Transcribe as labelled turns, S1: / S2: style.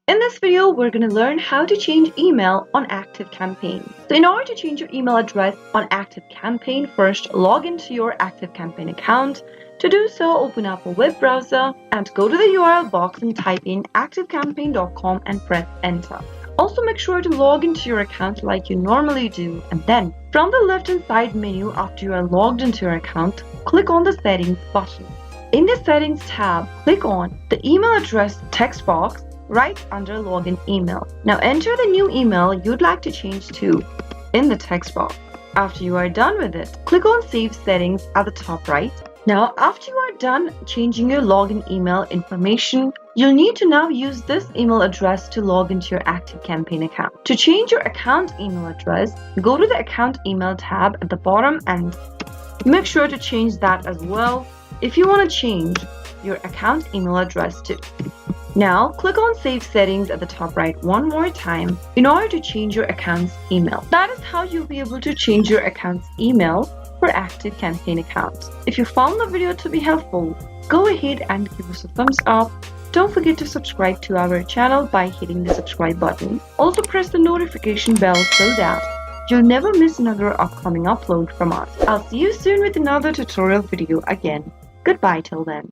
S1: In this video, we're going to learn how to change email on ActiveCampaign. So in order to change your email address on ActiveCampaign, first log into your ActiveCampaign account. To do so, open up a web browser and go to the URL box and type in activecampaign.com and press enter. Also make sure to log into your account like you normally do, and then from the left-hand side menu after you are logged into your account, click on the settings button. In the settings tab, click on the email address text box right under login email. Now enter the new email you'd like to change to in the text box. After you are done with it, click on Save Settings at the top right. Now after you are done changing your login email information, you'll need to now use this email address to log into your ActiveCampaign account. To change your account email address, go to the Account Email tab at the bottom and make sure to change that as well if you want to change your account email address too. Now, click on Save Settings at the top right one more time in order to change your account's email. That is how you'll be able to change your account's email for ActiveCampaign accounts. If you found the video to be helpful, go ahead and give us a thumbs up. Don't forget to subscribe to our channel by hitting the subscribe button. Also press the notification bell so that you'll never miss another upcoming upload from us. I'll see you soon with another tutorial video again. Goodbye till then.